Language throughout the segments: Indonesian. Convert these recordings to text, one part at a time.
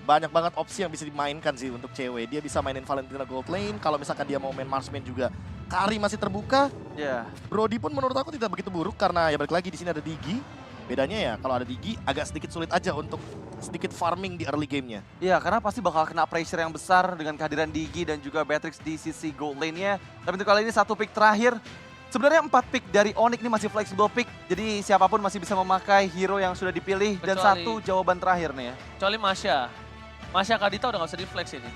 banyak banget opsi yang bisa dimainkan sih untuk cewek. Dia bisa mainin Valentina Gold Lane, kalau misalkan dia mau main Marksman juga. Kari masih terbuka. Ya. Brody pun menurut aku tidak begitu buruk karena ya balik lagi di sini ada Digi. Bedanya ya kalau ada Digi agak sedikit sulit aja untuk sedikit farming di early game-nya. Iya, karena pasti bakal kena pressure yang besar dengan kehadiran Digi dan juga Beatrix di sisi gold lane-nya. Tapi untuk kali ini satu pick terakhir. Sebenarnya 4 pick dari Onyx ini masih flexible pick. Jadi siapapun masih bisa memakai hero yang sudah dipilih. Dan satu jawaban terakhir nih ya. Kecuali Masya. Masya Kadita udah gak usah di flex ini.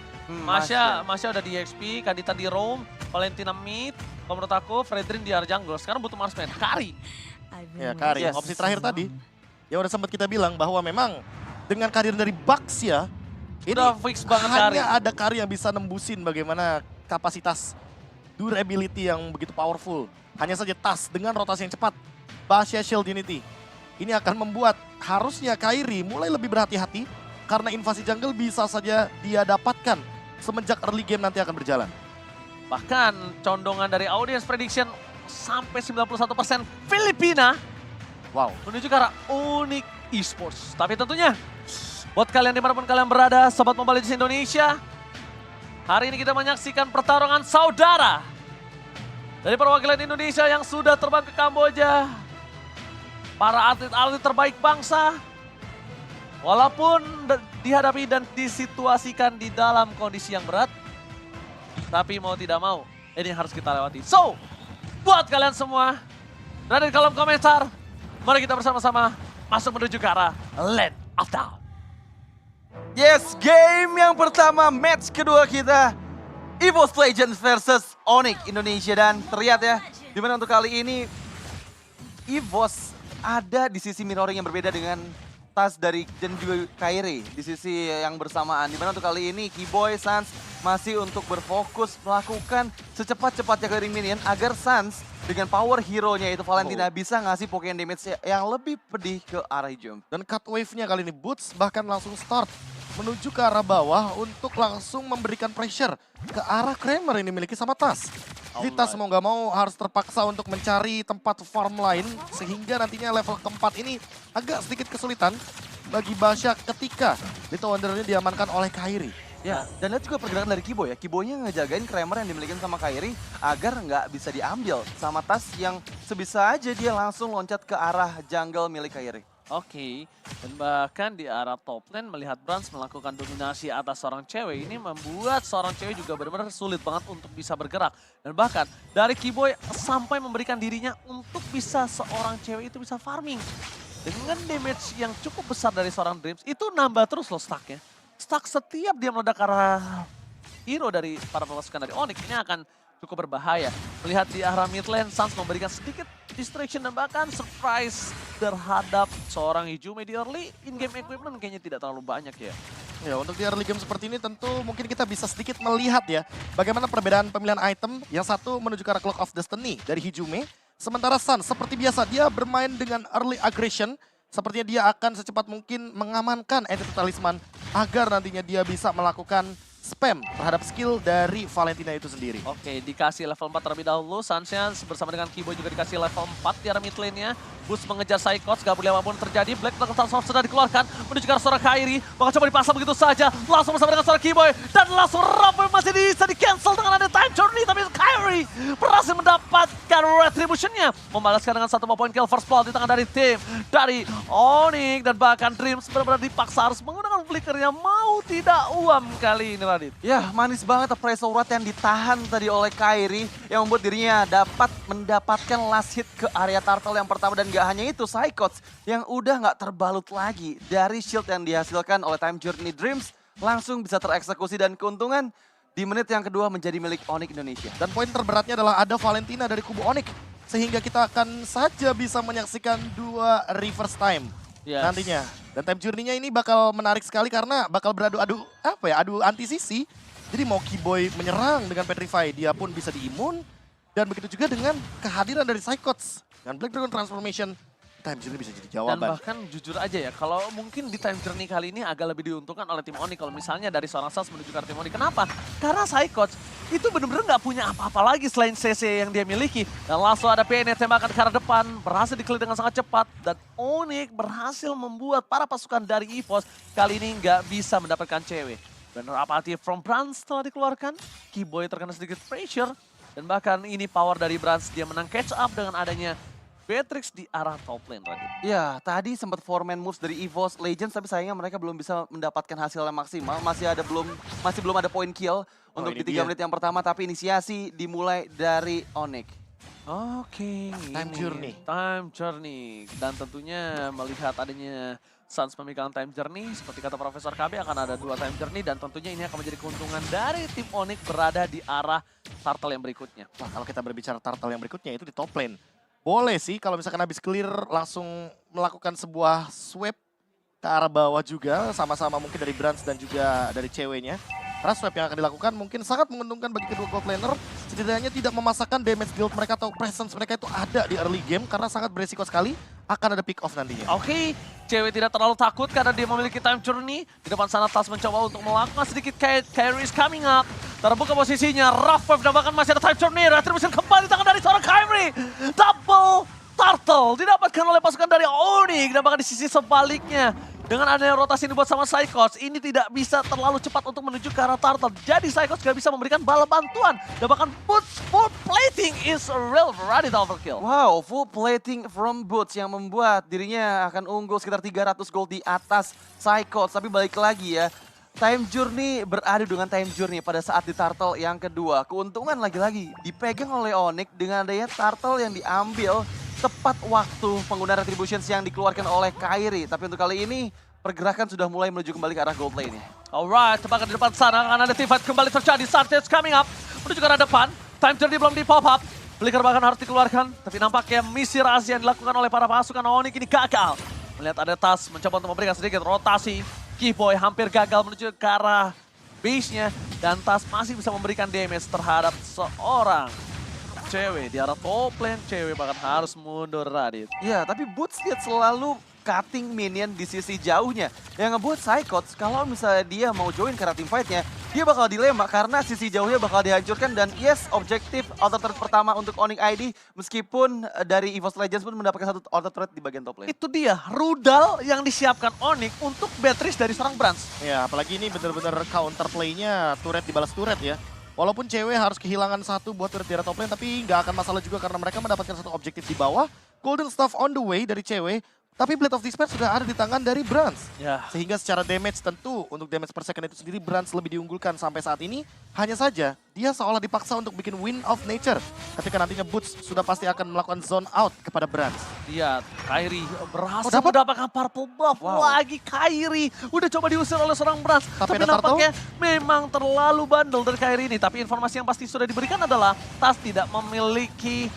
Masya udah di XP, Kadita di roam, Valentina mid. Kalau menurut aku, Fredrin di jungle. Sekarang butuh Marksman. Kari. Ya Kari, Yes. opsi terakhir tadi. Ya udah sempat kita bilang bahwa memang dengan kehadiran dari Bucks ya. Udah fix banget Kari. Hanya ada Kari yang bisa nembusin bagaimana kapasitas durability yang begitu powerful. Hanya saja tas dengan rotasi yang cepat. Basya Shield Unity. Ini akan membuat harusnya Kairi mulai lebih berhati-hati. Karena invasi jungle bisa saja dia dapatkan semenjak early game nanti akan berjalan. Bahkan condongan dari audience prediction sampai 91% Filipina. Wow. Menuju ke arah Onyx Esports. Tapi tentunya buat kalian dimanapun kalian berada, Sobat Mobile Legends Indonesia. Hari ini kita menyaksikan pertarungan saudara. Dari perwakilan Indonesia yang sudah terbang ke Kamboja. Para atlet-atlet terbaik bangsa. Walaupun dihadapi dan disituasikan di dalam kondisi yang berat. Tapi mau tidak mau, ini harus kita lewati. So, buat kalian semua, berada di kolom komentar. Mari kita bersama-sama masuk menuju ke arah Land of Dawn. Yes, game yang pertama, match kedua kita. EVOS Legends versus Onyx Indonesia. Dan terlihat ya, dimana untuk kali ini EVOS ada di sisi mirroring yang berbeda dengan Tas dari dan juga Kairi di sisi yang bersamaan. Dimana untuk kali ini Keyboy, Sans masih untuk berfokus melakukan secepat-cepatnya clearing minion agar Sans dengan power hero-nya itu Valentina bisa ngasih Pokemon damage yang lebih pedih ke arah hijau. Dan cut wave-nya kali ini Boots bahkan langsung start menuju ke arah bawah untuk langsung memberikan pressure ke arah Kramer yang dimiliki sama Tas. Jadi Tas mau nggak mau harus terpaksa untuk mencari tempat farm lain sehingga nantinya level keempat ini agak sedikit kesulitan bagi Basya ketika Little Wonder ini diamankan oleh Kairi. Ya, dan lihat juga pergerakan dari Keyboy ya. Keyboy-nya ngejagain Kramer yang dimiliki sama Kairi agar nggak bisa diambil sama Tas yang sebisa aja dia langsung loncat ke arah jungle milik Kairi. Oke, dan bahkan di arah top lane melihat Brans melakukan dominasi atas seorang cewek ini membuat seorang cewek juga benar-benar sulit banget untuk bisa bergerak. Dan bahkan dari Keyboy sampai memberikan dirinya untuk bisa seorang cewek itu bisa farming. Dengan damage yang cukup besar dari seorang Dreams, itu nambah terus loh stacknya. Stack setiap dia meledak ke arah hero dari para pasukan dari Onyx ini akan cukup berbahaya. Melihat di arah mid lane, Sans memberikan sedikit distraction dan bahkan surprise terhadap seorang Hijume di early in-game equipment kayaknya tidak terlalu banyak ya. Ya, untuk di early game seperti ini tentu mungkin kita bisa sedikit melihat ya bagaimana perbedaan pemilihan item. Yang satu menuju ke arah Clock of Destiny dari Hijume. Sementara Sun seperti biasa dia bermain dengan early aggression. Sepertinya dia akan secepat mungkin mengamankan Entity Talisman agar nantinya dia bisa melakukan spam terhadap skill dari Valentina itu sendiri. Oke, dikasih level 4 terlebih dahulu. Sansnya bersama dengan Keyboy juga dikasih level 4 di arah mid lane-nya. Boost mengejar Psychots, gak boleh apapun terjadi. Black Knuckle Transform sudah dikeluarkan menuju ke arah seorang Kairi. Bakal coba dipasang begitu saja. Langsung bersama dengan seorang Keyboy. Dan langsung Rumble masih bisa di-cancel dengan ada time journey. Tapi Kairi berhasil mendapatkan retribution-nya. Membalaskan dengan satu poin kill first blood di tangan dari tim. Dari Onyx dan bahkan Dreams benar-benar dipaksa harus menggunakan flickernya. Mau tidak uam kali ini Radit. Ya, manis banget pressure rate yang ditahan tadi oleh Kairi yang membuat dirinya dapat mendapatkan last hit ke area turtle yang pertama. Dan gak hanya itu, Psychots yang udah gak terbalut lagi dari shield yang dihasilkan oleh Time Journey Dreams langsung bisa tereksekusi dan keuntungan di menit yang kedua menjadi milik Onyx Indonesia. Dan poin terberatnya adalah ada Valentina dari kubu Onyx sehingga kita akan saja bisa menyaksikan dua reverse time nantinya. Dan time journey-nya ini bakal menarik sekali karena bakal beradu-adu adu anti sisi. Jadi mau Keyboy menyerang dengan Petrify, dia pun bisa diimun. Dan begitu juga dengan kehadiran dari Psychots. Dengan Black Dragon Transformation, Time Journey bisa jadi Dan jawaban. bahkan jujur aja ya, kalau mungkin di time journey kali ini agak lebih diuntungkan oleh tim Onyx kalau misalnya dari seorang Sals menuju ke tim Onyx. Kenapa? Karena Psychots itu bener-bener nggak punya apa-apa lagi selain CC yang dia miliki. Dan langsung ada PN tembakan ke arah depan, berhasil di-clear dengan sangat cepat. Dan Onyx berhasil membuat para pasukan dari EVOS kali ini nggak bisa mendapatkan cewek. Bener apathy from Brans telah dikeluarkan, Keyboy terkena sedikit pressure. Dan bahkan ini power dari Brans, dia menang catch up dengan adanya Beatrix di arah top lane, Radit. Ya, tadi sempat 4-man moves dari EVOS Legends, tapi sayangnya mereka belum bisa mendapatkan hasil yang maksimal. Masih belum ada point kill untuk ini di 3 dia. menit yang pertama, tapi inisiasi dimulai dari Onyx. Oke, Time ini Journey. Time Journey. Dan tentunya melihat adanya Suns memegang Time Journey, seperti kata Profesor KB akan ada 2 Time Journey dan tentunya ini akan menjadi keuntungan dari tim Onyx berada di arah turtle yang berikutnya. Wah, kalau kita berbicara turtle yang berikutnya itu di top lane. Boleh sih kalau misalkan habis clear langsung melakukan sebuah sweep ke arah bawah juga. Sama-sama mungkin dari Brans dan juga dari ceweknya. Karena sweep yang akan dilakukan mungkin sangat menguntungkan bagi kedua gold laner. Setidaknya tidak memasakkan damage build mereka atau presence mereka itu ada di early game. Karena sangat beresiko sekali akan ada pick off nantinya. Oke, cewek tidak terlalu takut karena dia memiliki Time Journey. Di depan sana Tas mencoba untuk melakukan sedikit Kyrie is coming up. Terbuka posisinya, Rough Wave dan bahkan masih ada Time Journey. Retribution kembali tangan dari seorang Kyrie. Double turtle didapatkan oleh pasukan dari Onyx. Dan bahkan di sisi sebaliknya, dengan adanya rotasi yang dibuat sama Psychots, ini tidak bisa terlalu cepat untuk menuju ke arah turtle. Jadi Psychots gak bisa memberikan bala bantuan. Dan bahkan Boots full plating is a real variety overkill. Wow, full plating from Boots yang membuat dirinya akan unggul sekitar 300 gold di atas Psychots. Tapi balik lagi ya, Time Journey beradu dengan Time Journey pada saat di turtle yang kedua. Keuntungan lagi-lagi dipegang oleh Onyx dengan adanya turtle yang diambil tepat waktu penggunaan retributions yang dikeluarkan oleh Kyrie. Tapi untuk kali ini pergerakan sudah mulai menuju kembali ke arah gold lane. Alright, tebakan di depan sana akan ada teamfight kembali terjadi. Sartage coming up, menuju ke arah depan. Time Journey belum di pop up. Flicker bahkan harus dikeluarkan, tapi nampaknya misi rahasia yang dilakukan oleh para pasukan Onyx ini gagal. Melihat ada Tas mencoba untuk memberikan sedikit rotasi. Keyboy hampir gagal menuju ke arah base-nya. Dan Tas masih bisa memberikan damage terhadap seorang cewek di arah top lane. Cewek bahkan harus mundur, Radit. Ya, tapi Boots dia selalu cutting minion di sisi jauhnya. Yang ngebuat Psychots kalau misalnya dia mau join ke arah teamfight-nya, dia bakal dilema karena sisi jauhnya bakal dihancurkan. Dan yes, objektif auto turret pertama untuk Onyx ID meskipun dari EVOS Legends pun mendapatkan satu auto turret di bagian top lane. Itu dia, rudal yang disiapkan Onyx untuk Beatrice dari seorang Brans. Ya, apalagi ini bener-bener counter play-nya turret dibalas turret ya. Walaupun cewek harus kehilangan satu buat turret di arah top lane, tapi nggak akan masalah juga karena mereka mendapatkan satu objektif di bawah. Golden Staff on the way dari cewek, tapi Blade of Despair sudah ada di tangan dari Brans. Ya. Sehingga secara damage tentu untuk damage per second itu sendiri Brans lebih diunggulkan sampai saat ini. Hanya saja dia seolah dipaksa untuk bikin Wind of Nature. Ketika nantinya Boots sudah pasti akan melakukan zone out kepada Brans. Lihat, Kyrie berhasil dapat? mendapatkan purple buff. Wow. Lagi Kyrie udah coba diusir oleh seorang Brans. Tapi Tapi ada turtle? nampaknya memang terlalu bandel dari Kyrie ini. Tapi informasi yang pasti sudah diberikan adalah Tas tidak memiliki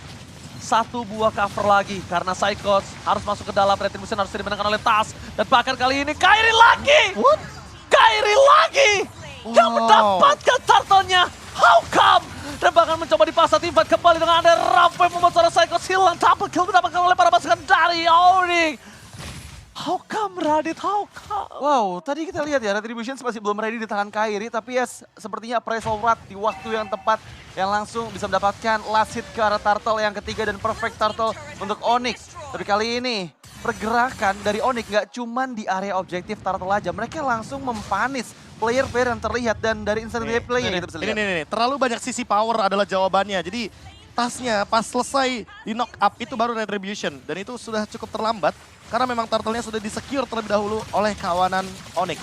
satu buah cover lagi. Karena Psychots harus masuk ke dalam, Retribution harus dimenangkan oleh Tas. Dan bahkan kali ini Kyrie lagi! What? Kyrie lagi! Yang Wow. mendapatkan turtle-nya. How come? Dan bahkan mencoba dipaksa teamfight kembali dengan ada Rafa yang membuat seorang Psychots hilang. Double kill didapatkan oleh para pasukan dari Onyx. How come, Radit? How come? Wow, tadi kita lihat ya, Retributions masih belum ready di tangan Kyrie, tapi ya sepertinya appraisal wrath di waktu yang tepat yang langsung bisa mendapatkan last hit ke arah turtle yang ketiga dan perfect turtle untuk Onyx. Tapi kali ini pergerakan dari Onyx nggak cuman di area objektif turtle aja, mereka langsung mempanis player-player yang terlihat dan dari instant replay yang kita bisa lihat. Ini, terlalu banyak sisi power adalah jawabannya. Jadi tasnya pas selesai di knock up itu baru retribution. Dan itu sudah cukup terlambat karena memang turtle-nya sudah di-secure terlebih dahulu oleh kawanan Onyx.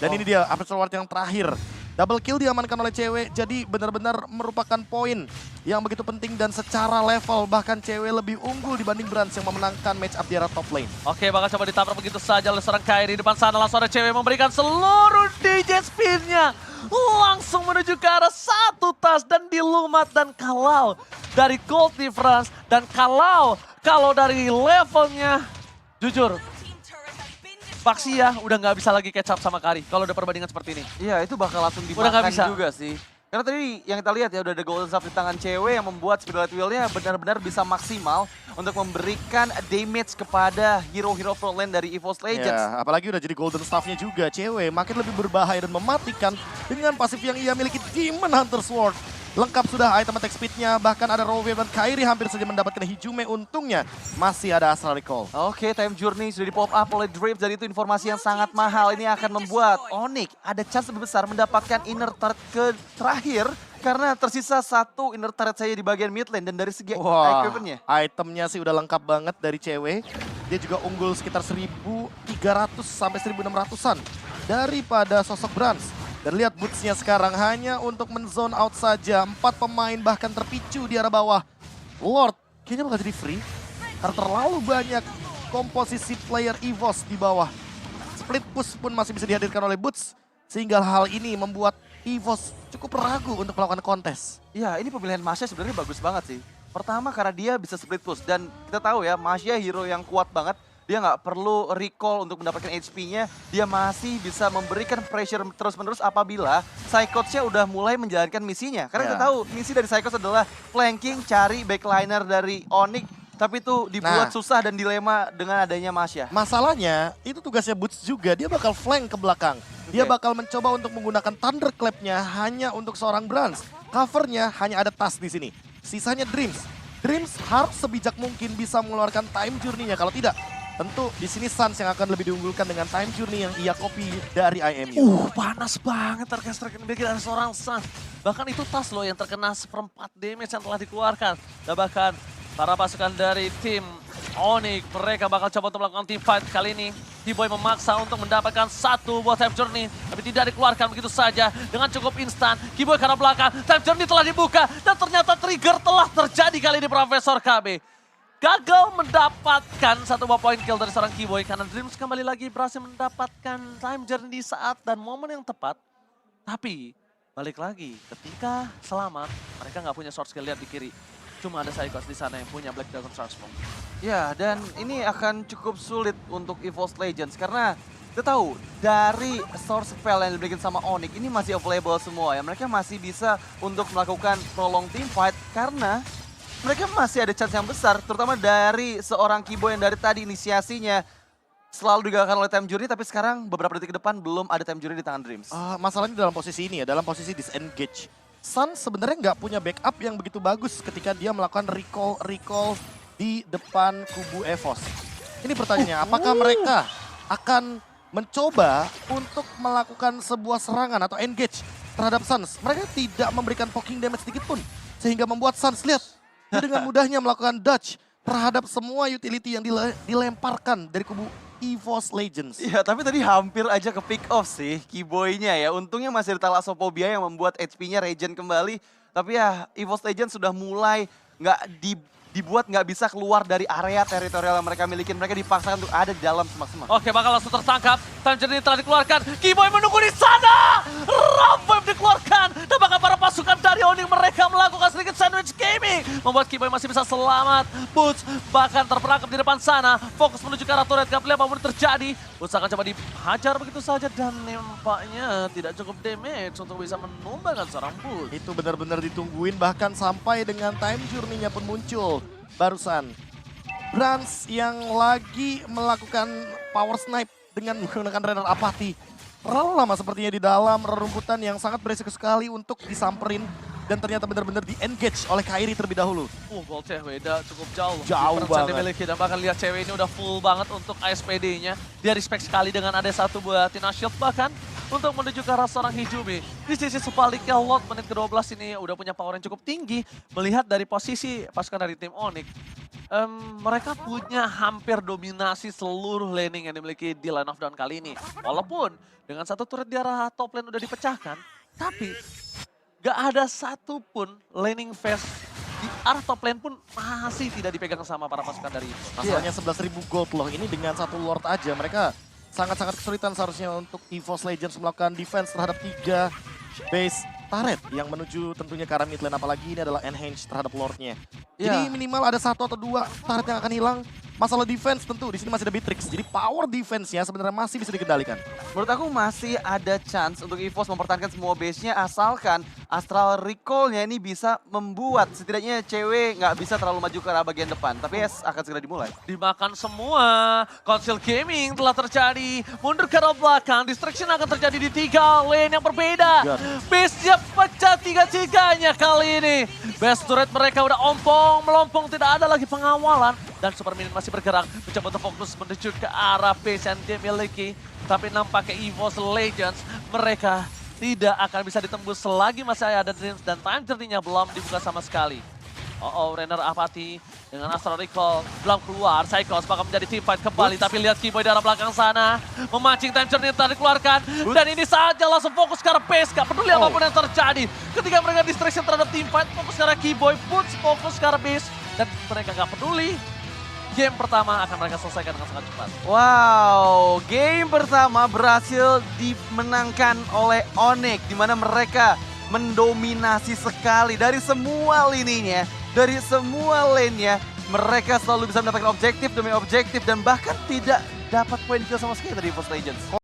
Dan ini dia Aperture Ward yang terakhir. Double kill diamankan oleh cewek, jadi benar-benar merupakan poin yang begitu penting dan secara level bahkan cewek lebih unggul dibanding Brans yang memenangkan match up di arah top lane. Oke, bakal coba ditabrak begitu saja oleh seorang Kyrie. Di depan sana langsung ada cewek memberikan seluruh DJ spin-nya. Langsung menuju ke arah satu Tas dan dilumat. Dan kalau dari gold difference dan kalau dari levelnya, jujur, Baxia udah nggak bisa lagi catch up sama Kari kalau udah perbandingan seperti ini. Iya, itu bakal langsung Udah nggak dimakan bisa. juga sih. Karena tadi yang kita lihat ya udah ada golden staff di tangan cewek yang membuat Spirit Wheel-nya benar-benar bisa maksimal untuk memberikan damage kepada hero-hero frontline dari EVOS Legends. Ya, apalagi udah jadi golden staff-nya juga, cewek makin lebih berbahaya dan mematikan dengan pasif yang ia miliki, Demon Hunter Sword. Lengkap sudah item attack speed-nya, bahkan ada Raw Wave dan Kairi hampir saja mendapatkan Hijume, untungnya masih ada Astral Recall. Oke, time journey sudah di pop up oleh Drift dan itu informasi yang sangat mahal. Ini akan membuat Onyx ada chance lebih besar mendapatkan inner turret ke terakhir karena tersisa satu inner turret saja di bagian mid lane dan dari segi equipment-nya. Itemnya sih udah lengkap banget dari cewek. Dia juga unggul sekitar 1.300 sampai 1.600-an daripada sosok Brans. Dan lihat boots-nya sekarang hanya untuk men-zone out saja. 4 pemain bahkan terpicu di arah bawah. Lord kayaknya bakal jadi free karena terlalu banyak komposisi player EVOS di bawah. Split push pun masih bisa dihadirkan oleh Boots. Sehingga hal ini membuat EVOS cukup ragu untuk melakukan kontes. Ya, ini pemilihan Masya sebenarnya bagus banget sih. Pertama karena dia bisa split push dan kita tahu ya Masya hero yang kuat banget. Dia nggak perlu recall untuk mendapatkan HP-nya. Dia masih bisa memberikan pressure terus-menerus apabila Psychots-nya udah mulai menjalankan misinya. Karena kita tahu misi dari Psychots adalah flanking, cari backliner dari Onyx. Tapi itu dibuat susah dan dilema dengan adanya Masya. Masalahnya itu tugasnya Boots juga, dia bakal flank ke belakang. Dia bakal mencoba untuk menggunakan Thunderclap-nya hanya untuk seorang Brans. Covernya hanya ada Tas di sini. Sisanya Dreams. Dreams harus sebijak mungkin bisa mengeluarkan time journey-nya. Kalau tidak, tentu di sini Suns yang akan lebih diunggulkan dengan time journey yang ia copy dari IMU. Panas banget terkena dari seorang Suns. Bahkan itu Tas loh yang terkena seperempat damage yang telah dikeluarkan. Dan bahkan para pasukan dari tim Onyx, mereka bakal coba untuk melakukan team fight kali ini. T-Boy memaksa untuk mendapatkan satu buat time journey, tapi tidak dikeluarkan begitu saja dengan cukup instan. K-Boy ke arah belakang, time journey telah dibuka dan ternyata trigger telah terjadi kali ini Profesor KB. Gagal mendapatkan satu buah point kill dari seorang K-Boy karena Dreams kembali lagi berhasil mendapatkan time journey di saat dan momen yang tepat. Tapi balik lagi ketika selamat, mereka nggak punya short skill, lihat di kiri. Cuma ada Psychos di sana yang punya Black Dragon Transform. Ya, dan ini akan cukup sulit untuk EVOS Legends karena kita tahu dari source spell yang diberikan sama Onyx ini masih available semua ya. Mereka masih bisa untuk melakukan prolong team fight karena mereka masih ada chance yang besar, terutama dari seorang K-Boy yang dari tadi inisiasinya selalu digagalkan oleh time journey, tapi sekarang beberapa detik ke depan belum ada time journey di tangan Dreams. Masalahnya dalam posisi ini ya, dalam posisi disengage. Sun sebenarnya nggak punya backup yang begitu bagus ketika dia melakukan recall di depan kubu EVOS. Ini pertanyaannya, apakah mereka akan mencoba untuk melakukan sebuah serangan atau engage terhadap Suns? Mereka tidak memberikan poking damage sedikit pun, sehingga membuat Suns, lihat, dia dengan mudahnya melakukan dodge terhadap semua utility yang dilemparkan dari kubu EVOS Legends. Iya, tapi tadi hampir aja ke pick off sih K-Boy-nya ya. Untungnya masih ada Thalassophobia yang membuat HP-nya regen kembali. Tapi ya EVOS Legends sudah mulai dibuat nggak bisa keluar dari area teritorial yang mereka miliki. Mereka dipaksakan untuk ada di dalam semak-semak. Oke, bakal langsung tertangkap. Time journey telah dikeluarkan. K-Boy menunggu di sana. Rampage dikeluarkan. Dan bahkan para pasukan dari Onyx mereka melakukan sedikit sandwich gaming. Membuat K-Boy masih bisa selamat. Boots bahkan terperangkap di depan sana. Fokus menuju ke arah turret. Gak boleh apapun terjadi. Boots akan coba dihajar begitu saja. Dan nampaknya tidak cukup damage untuk bisa menumbangkan seorang Boots. Itu benar-benar ditungguin, bahkan sampai dengan time journey-nya pun muncul. Barusan Brans yang lagi melakukan power snipe dengan menggunakan Renner Apathy. Terlalu lama sepertinya di dalam rerumputan yang sangat beresiko sekali untuk disamperin. Dan ternyata benar-benar di-engage oleh Kairi terlebih dahulu. Goldnya beda cukup jauh. Jauh banget. Dimiliki. Dan bahkan lihat cewek ini udah full banget untuk ASPD-nya. Dia respect sekali dengan ada satu buah Tina Shield bahkan untuk menuju ke arah seorang Hijume. Di sisi sebaliknya Lord menit ke-12 ini udah punya power yang cukup tinggi. Melihat dari posisi pasukan dari tim Onyx. Mereka punya hampir dominasi seluruh laning yang dimiliki di line of down kali ini. Walaupun dengan satu turret di arah top lane udah dipecahkan. Tapi gak ada satupun laning phase di arah top lane pun masih tidak dipegang sama para pasukan dari itu. Masalahnya 11.000 gold loh, ini dengan satu Lord aja mereka sangat-sangat kesulitan seharusnya untuk EVOS Legends melakukan defense terhadap 3 base turret yang menuju tentunya ke arah mid lane, apalagi ini adalah enhance terhadap Lordnya. Jadi minimal ada 1 atau 2 turret yang akan hilang Masalah defense tentu di sini masih ada Beatrix. Jadi power defense-nya sebenarnya masih bisa dikendalikan. Menurut aku masih ada chance untuk EVOS mempertahankan semua base-nya asalkan Astral Recall-nya ini bisa membuat setidaknya cewek nggak bisa terlalu maju ke arah bagian depan. Tapi yes, akan segera dimulai. Dimakan semua. Council Gaming telah terjadi. Mundur ke arah belakang. Distraction akan terjadi di 3 lane yang berbeda. Base-nya pecah 3-3-nya kali ini. Base turret mereka udah ompong, melompong. Tidak ada lagi pengawalan. Dan Super Minion masih bergerak. Mencoba untuk fokus menuju ke arah base yang dia miliki. Tapi nampaknya EVOS Legends mereka tidak akan bisa ditembus selagi masih ada Dreams. Dan time journey-nya belum dibuka sama sekali. Renner Apathy dengan Astral Recall belum keluar. Psychos bakal menjadi teamfight kembali. Tapi lihat Kiboy dari arah belakang sana. Memancing time journey yang tadi dikeluarkan. Dan ini saja langsung fokus ke arah base. Gak peduli apapun yang terjadi. Ketika mereka distraction terhadap teamfight, fokus ke arah Kiboy. Boots fokus ke arah base. Dan mereka gak peduli. Game pertama akan mereka selesaikan dengan sangat cepat. Wow, game pertama berhasil dimenangkan oleh Onyx. Di mana mereka mendominasi sekali dari semua lininya. Dari semua lane-nya. Mereka selalu bisa mendapatkan objektif demi objektif. Dan bahkan tidak dapat poin kill sama sekali dari EVOS Legends.